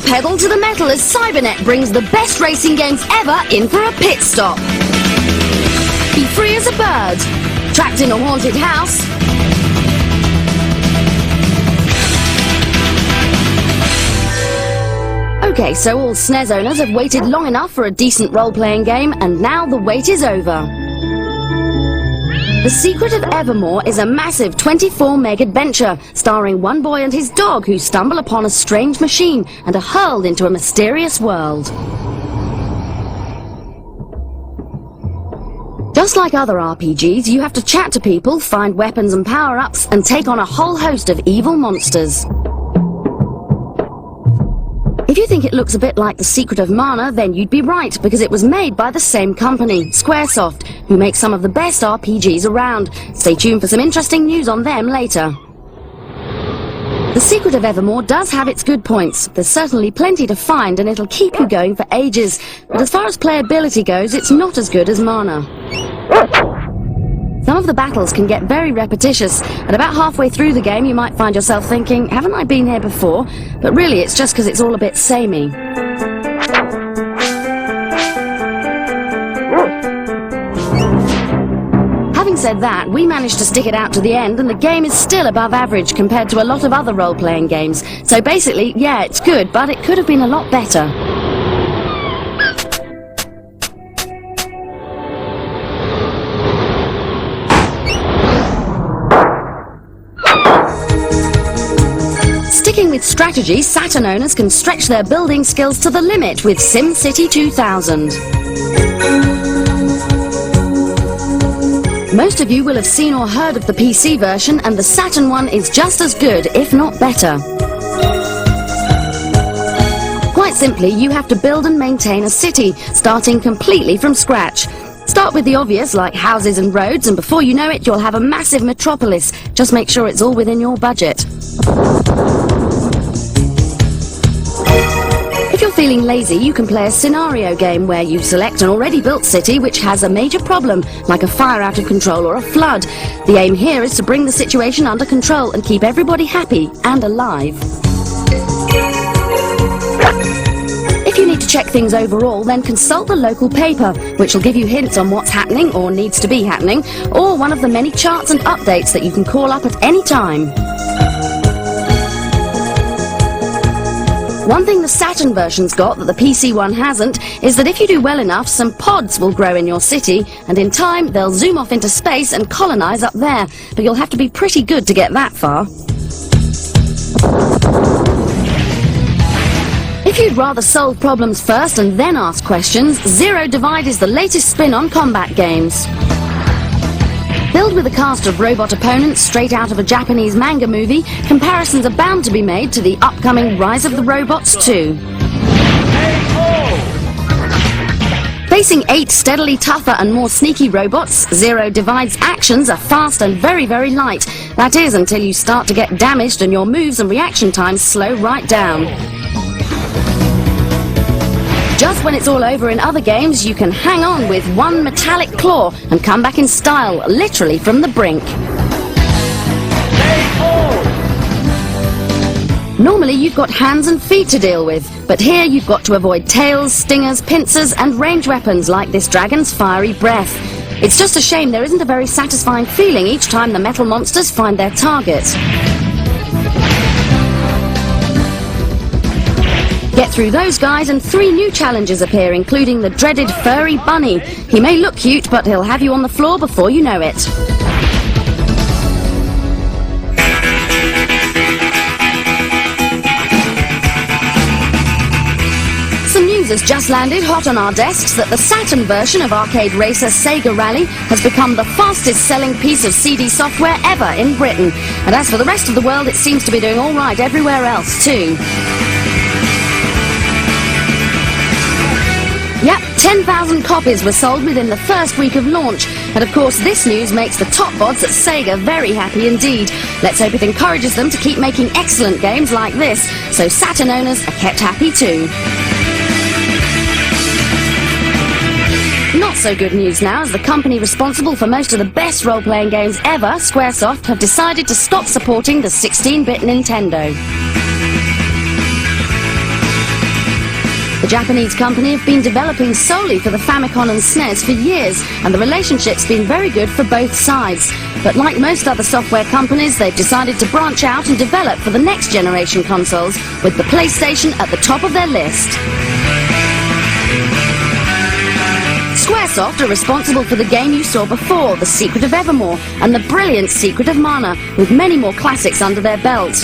pedal to the metal as Cybernet brings the best racing games ever in for a pit stop. Be free as a bird. Trapped in a haunted house. Okay, so all SNES owners have waited long enough for a decent role-playing game, and now the wait is over. The Secret of Evermore is a massive 24-meg adventure, starring one boy and his dog who stumble upon a strange machine and are hurled into a mysterious world. Just like other RPGs, you have to chat to people, find weapons and power-ups, and take on a whole host of evil monsters. If you think it looks a bit like The Secret of Mana, then you'd be right, because it was made by the same company, SquareSoft, who make some of the best RPGs around. Stay tuned for some interesting news on them later. The Secret of Evermore does have its good points. There's certainly plenty to find and it'll keep you going for ages, but as far as playability goes, it's not as good as Mana. Some of the battles can get very repetitious, and about halfway through the game you might find yourself thinking, haven't I been here before? But really it's just because it's all a bit samey. Having said that, we managed to stick it out to the end, and the game is still above average compared to a lot of other role-playing games. So basically, yeah, it's good, but it could have been a lot better. Sticking with strategy, Saturn owners can stretch their building skills to the limit with SimCity 2000. Most of you will have seen or heard of the PC version, and the Saturn one is just as good, if not better. Quite simply, you have to build and maintain a city, starting completely from scratch. Start with the obvious, like houses and roads, and before you know it, you'll have a massive metropolis. Just make sure it's all within your budget. If you're feeling lazy, you can play a scenario game where you select an already built city which has a major problem, like a fire out of control or a flood. The aim here is to bring the situation under control and keep everybody happy and alive. If you need to check things overall, then consult the local paper, which will give you hints on what's happening or needs to be happening, or one of the many charts and updates that you can call up at any time. One thing the Saturn version's got that the PC one hasn't is that if you do well enough, some pods will grow in your city, and in time they'll zoom off into space and colonize up there, but you'll have to be pretty good to get that far. If you'd rather solve problems first and then ask questions, Zero Divide is the latest spin on combat games. Billed with a cast of robot opponents straight out of a Japanese manga movie, comparisons are bound to be made to the upcoming Rise of the Robots 2. Facing 8 steadily tougher and more sneaky robots, Zero Divide's actions are fast and very, very light. That is, until you start to get damaged and your moves and reaction times slow right down. Just when it's all over in other games, you can hang on with one metallic claw and come back in style, literally from the brink. Normally you've got hands and feet to deal with, but here you've got to avoid tails, stingers, pincers and range weapons like this dragon's fiery breath. It's just a shame there isn't a very satisfying feeling each time the metal monsters find their target. Get through those guys and 3 new challenges appear, including the dreaded furry bunny. He may look cute, but he'll have you on the floor before you know it. Some news has just landed hot on our desks that the Saturn version of arcade racer Sega Rally has become the fastest selling piece of CD software ever in Britain. And as for the rest of the world, it seems to be doing all right everywhere else too. Yep, 10,000 copies were sold within the first week of launch, and of course this news makes the top bods at Sega very happy indeed. Let's hope it encourages them to keep making excellent games like this, so Saturn owners are kept happy too. Not so good news now, as the company responsible for most of the best role-playing games ever, SquareSoft, have decided to stop supporting the 16-bit Nintendo. Japanese company have been developing solely for the Famicom and SNES for years, and the relationship's been very good for both sides. But like most other software companies, they've decided to branch out and develop for the next generation consoles, with the PlayStation at the top of their list. SquareSoft are responsible for the game you saw before, The Secret of Evermore, and the brilliant Secret of Mana, with many more classics under their belt.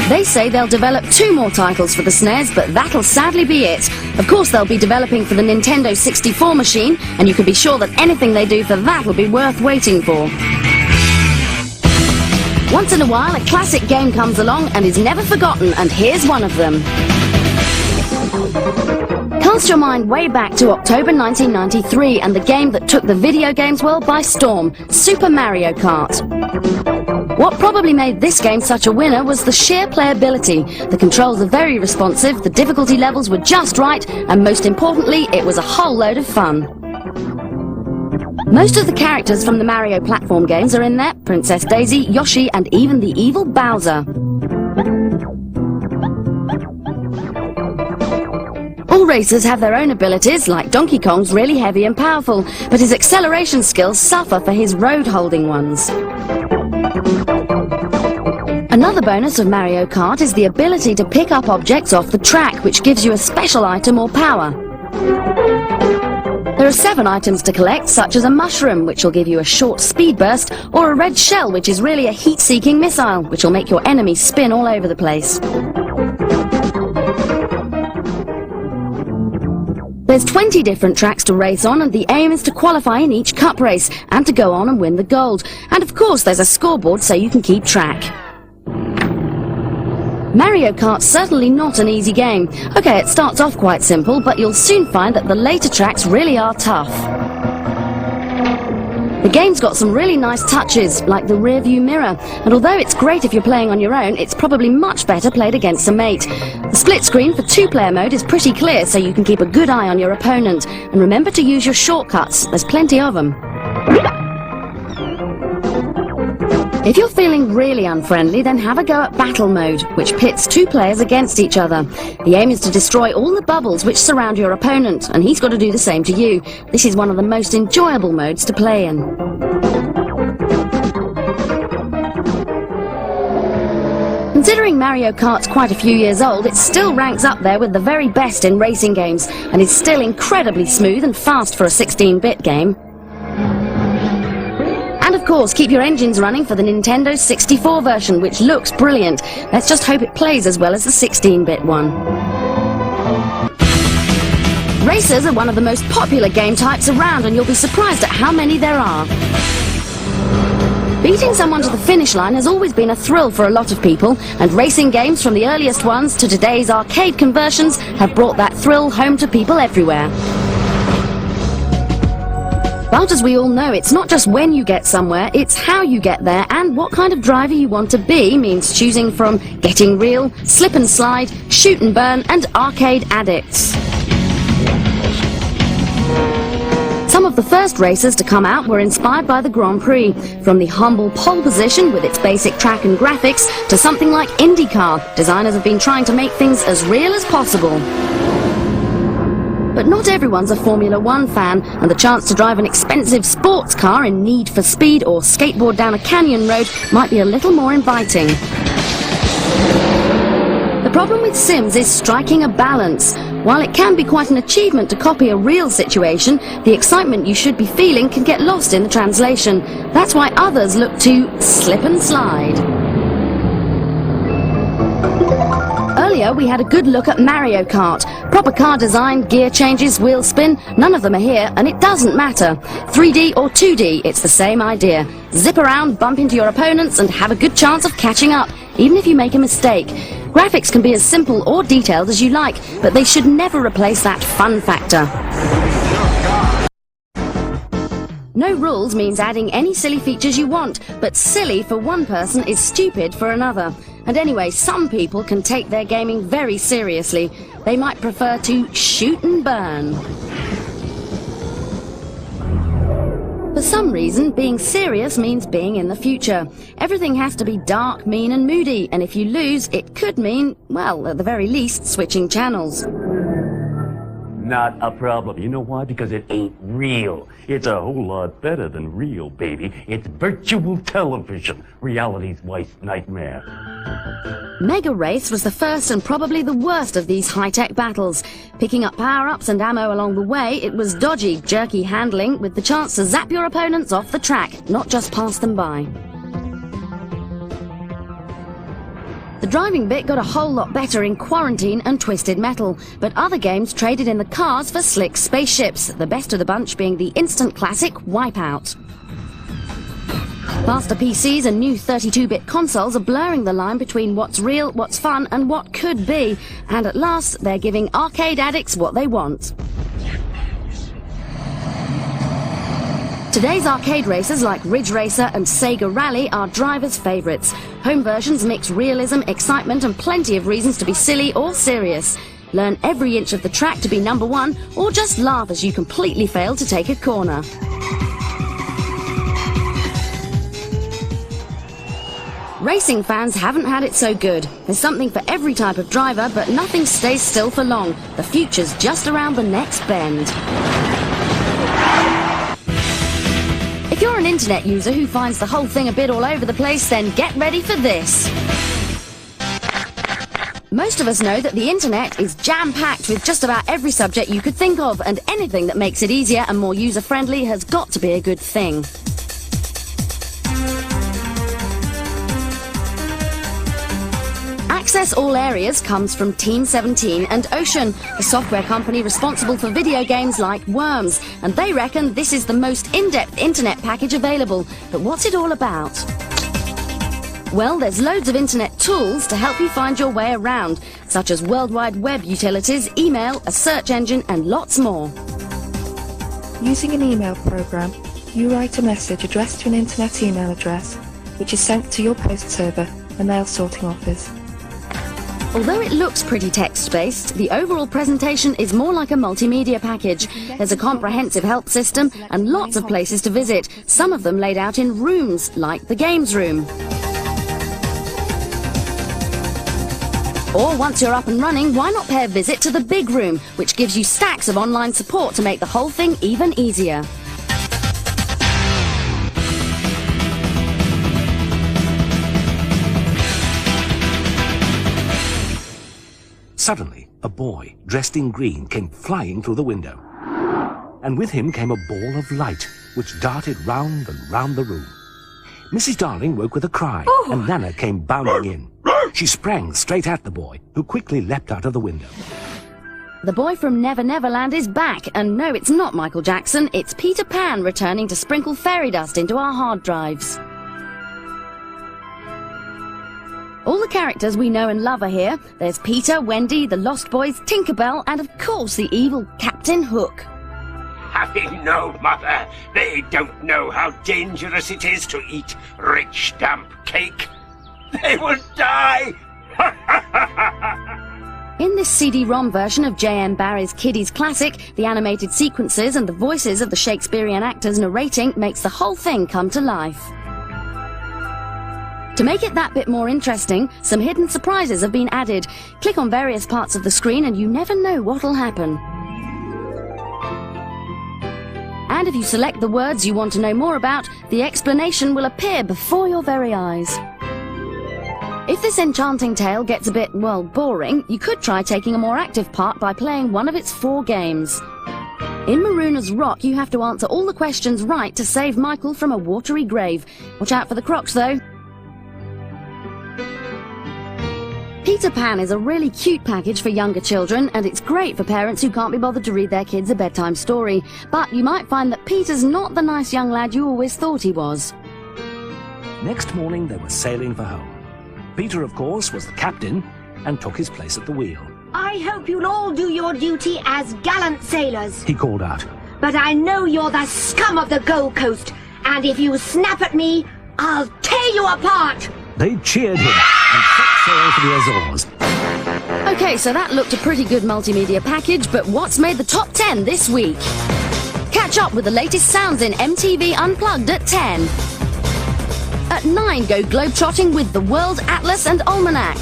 They say they'll develop 2 more titles for the SNES, but that'll sadly be it. Of course, they'll be developing for the Nintendo 64 machine, and you can be sure that anything they do for that will be worth waiting for. Once in a while, a classic game comes along and is never forgotten, and here's one of them. Cast your mind way back to October 1993 and the game that took the video games world by storm, Super Mario Kart. What probably made this game such a winner was the sheer playability. The controls are very responsive, the difficulty levels were just right, and most importantly, it was a whole load of fun. Most of the characters from the Mario platform games are in there: Princess Daisy, Yoshi, and even the evil Bowser. All racers have their own abilities, like Donkey Kong's really heavy and powerful, but his acceleration skills suffer for his road-holding ones. Another bonus of Mario Kart is the ability to pick up objects off the track, which gives you a special item or power. There are 7 items to collect, such as a mushroom, which will give you a short speed burst, or a red shell, which is really a heat-seeking missile, which will make your enemy spin all over the place. There's 20 different tracks to race on, and the aim is to qualify in each cup race, and to go on and win the gold. And of course there's a scoreboard so you can keep track. Mario Kart's certainly not an easy game. Okay, it starts off quite simple, but you'll soon find that the later tracks really are tough. The game's got some really nice touches, like the rear view mirror, and although it's great if you're playing on your own, it's probably much better played against a mate. The split screen for 2-player mode is pretty clear, so you can keep a good eye on your opponent, and remember to use your shortcuts, there's plenty of them. If you're feeling really unfriendly, then have a go at battle mode, which pits 2 players against each other. The aim is to destroy all the bubbles which surround your opponent, and he's got to do the same to you. This is one of the most enjoyable modes to play in. Considering Mario Kart's quite a few years old, it still ranks up there with the very best in racing games, and is still incredibly smooth and fast for a 16-bit game. And of course, keep your engines running for the Nintendo 64 version, which looks brilliant. Let's just hope it plays as well as the 16-bit one. Racers are one of the most popular game types around, and you'll be surprised at how many there are. Beating someone to the finish line has always been a thrill for a lot of people, and racing games from the earliest ones to today's arcade conversions have brought that thrill home to people everywhere. But as we all know, it's not just when you get somewhere, it's how you get there, and what kind of driver you want to be means choosing from getting real, slip and slide, shoot and burn, and arcade addicts. Some of the first racers to come out were inspired by the Grand Prix, from the humble pole position with its basic track and graphics to something like IndyCar. Designers have been trying to make things as real as possible. But not everyone's a Formula One fan, and the chance to drive an expensive sports car in Need for Speed or skateboard down a canyon road might be a little more inviting. The problem with Sims is striking a balance. While it can be quite an achievement to copy a real situation, the excitement you should be feeling can get lost in the translation. That's why others look to slip and slide. Earlier we had a good look at Mario Kart. Proper car design, gear changes, wheel spin, none of them are here, and it doesn't matter. 3D or 2D, it's the same idea. Zip around, bump into your opponents, and have a good chance of catching up, even if you make a mistake. Graphics can be as simple or detailed as you like, but they should never replace that fun factor. No rules means adding any silly features you want, but silly for one person is stupid for another. And anyway, some people can take their gaming very seriously. They might prefer to shoot and burn. For some reason, being serious means being in the future. Everything has to be dark, mean and moody, and if you lose, it could mean, well, at the very least, switching channels. Not a problem. You know why? Because it ain't real. It's a whole lot better than real, baby. It's virtual television. Reality's worst nightmare. Mega Race was the first and probably the worst of these high-tech battles. Picking up power-ups and ammo along the way, it was dodgy, jerky handling with the chance to zap your opponents off the track, not just pass them by. The driving bit got a whole lot better in Quarantine and Twisted Metal, but other games traded in the cars for slick spaceships, the best of the bunch being the instant classic Wipeout. Faster PCs and new 32-bit consoles are blurring the line between what's real, what's fun, and what could be, and at last they're giving arcade addicts what they want. Today's arcade racers like Ridge Racer and Sega Rally are drivers' favourites. Home versions mix realism, excitement and plenty of reasons to be silly or serious. Learn every inch of the track to be number one, or just laugh as you completely fail to take a corner. Racing fans haven't had it so good. There's something for every type of driver, but nothing stays still for long. The future's just around the next bend. If you're an internet user who finds the whole thing a bit all over the place, then get ready for this. Most of us know that the internet is jam-packed with just about every subject you could think of, and anything that makes it easier and more user-friendly has got to be a good thing. Access All Areas comes from Team 17 and Ocean, the software company responsible for video games like Worms, and they reckon this is the most in-depth internet package available. But what's it all about? Well, there's loads of internet tools to help you find your way around, such as World Wide Web utilities, email, a search engine, and lots more. Using an email program, you write a message addressed to an internet email address, which is sent to your post server, a mail sorting office. Although it looks pretty text-based, the overall presentation is more like a multimedia package. There's a comprehensive help system and lots of places to visit, some of them laid out in rooms, like the games room. Or once you're up and running, why not pay a visit to the big room, which gives you stacks of online support to make the whole thing even easier. Suddenly, a boy, dressed in green, came flying through the window. And with him came a ball of light, which darted round and round the room. Mrs. Darling woke with a cry, and Nana came bounding in. She sprang straight at the boy, who quickly leapt out of the window. The boy from Never Neverland is back, and no, it's not Michael Jackson, it's Peter Pan returning to sprinkle fairy dust into our hard drives. All the characters we know and love are here. There's Peter, Wendy, the Lost Boys, Tinkerbell, and of course the evil Captain Hook. Having no mother, they don't know how dangerous it is to eat rich, damp cake. They will die! In this CD-ROM version of J.M. Barrie's Kiddies classic, the animated sequences and the voices of the Shakespearean actors narrating makes the whole thing come to life. To make it that bit more interesting, some hidden surprises have been added. Click on various parts of the screen and you never know what'll happen. And if you select the words you want to know more about, the explanation will appear before your very eyes. If this enchanting tale gets a bit, well, boring, you could try taking a more active part by playing one of its 4 games. In Marooner's Rock, you have to answer all the questions right to save Michael from a watery grave. Watch out for the crocs, though. Peter Pan is a really cute package for younger children, and it's great for parents who can't be bothered to read their kids a bedtime story. But you might find that Peter's not the nice young lad you always thought he was. Next morning, they were sailing for home. Peter, of course, was the captain and took his place at the wheel. I hope you'll all do your duty as gallant sailors. He called out. But I know you're the scum of the Gold Coast, and if you snap at me, I'll tear you apart. They cheered him and set sail for the Azores. Okay, so that looked a pretty good multimedia package, but what's made the top 10 this week? Catch up with the latest sounds in MTV Unplugged at 10. At 9, go globetrotting with the World Atlas and Almanac.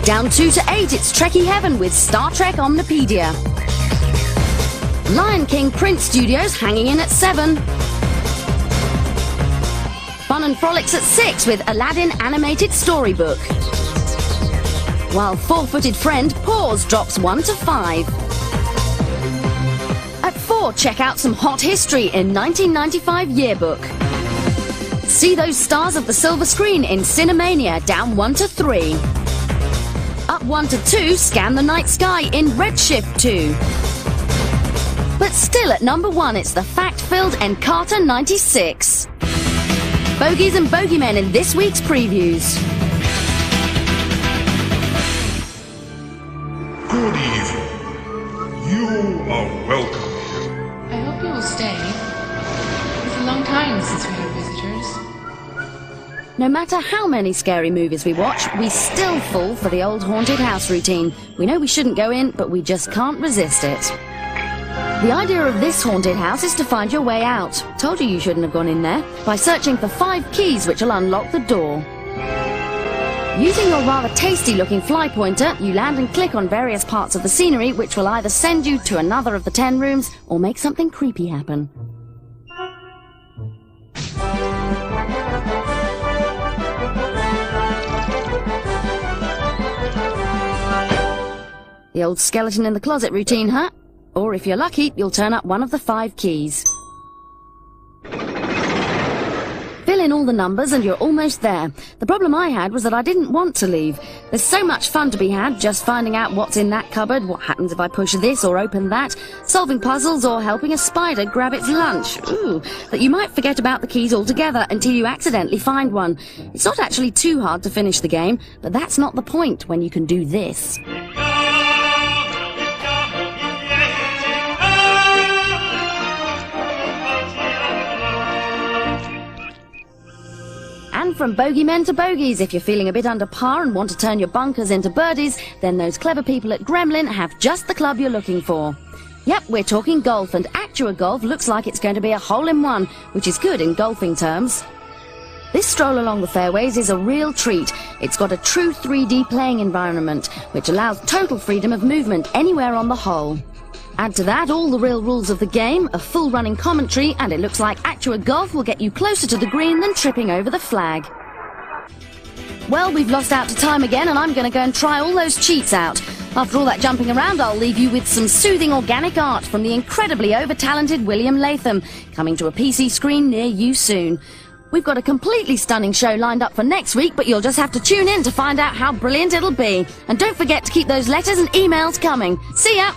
Down 2 to 8, it's Trekkie Heaven with Star Trek Omnipedia. Lion King Print Studios hanging in at 7. Fun and Frolics at 6 with Aladdin Animated Storybook. While Four-Footed Friend Paws drops 1 to 5. At 4, check out some hot history in 1995 Yearbook. See those stars of the silver screen in Cinemania, down 1 to 3. Up 1 to 2, Scan the Night Sky in Redshift 2. But still at number 1, it's the fact-filled Encarta 96. Bogies and bogeymen in this week's previews. Good evening. You are welcome here. I hope you will stay. It's a long time since we had visitors. No matter how many scary movies we watch, we still fall for the old haunted house routine. We know we shouldn't go in, but we just can't resist it. The idea of this haunted house is to find your way out. Told you shouldn't have gone in there. By searching for 5 keys which will unlock the door. Using your rather tasty-looking fly pointer, you land and click on various parts of the scenery which will either send you to another of the 10 rooms or make something creepy happen. The old skeleton in the closet routine, huh? Or if you're lucky, you'll turn up one of the 5 keys. Fill in all the numbers and you're almost there. The problem I had was that I didn't want to leave. There's so much fun to be had just finding out what's in that cupboard, what happens if I push this or open that, solving puzzles or helping a spider grab its lunch. Ooh, that you might forget about the keys altogether until you accidentally find one. It's not actually too hard to finish the game, but that's not the point when you can do this. And from bogeymen to bogeys, if you're feeling a bit under par and want to turn your bunkers into birdies, then those clever people at Gremlin have just the club you're looking for. Yep, we're talking golf, and Actua Golf looks like it's going to be a hole-in-one, which is good in golfing terms. This stroll along the fairways is a real treat. It's got a true 3D playing environment, which allows total freedom of movement anywhere on the hole. Add to that all the real rules of the game, a full running commentary, and it looks like Actua Golf will get you closer to the green than tripping over the flag. Well, we've lost out to time again, and I'm going to go and try all those cheats out. After all that jumping around, I'll leave you with some soothing organic art from the incredibly over-talented William Latham, coming to a PC screen near you soon. We've got a completely stunning show lined up for next week, but you'll just have to tune in to find out how brilliant it'll be. And don't forget to keep those letters and emails coming. See ya!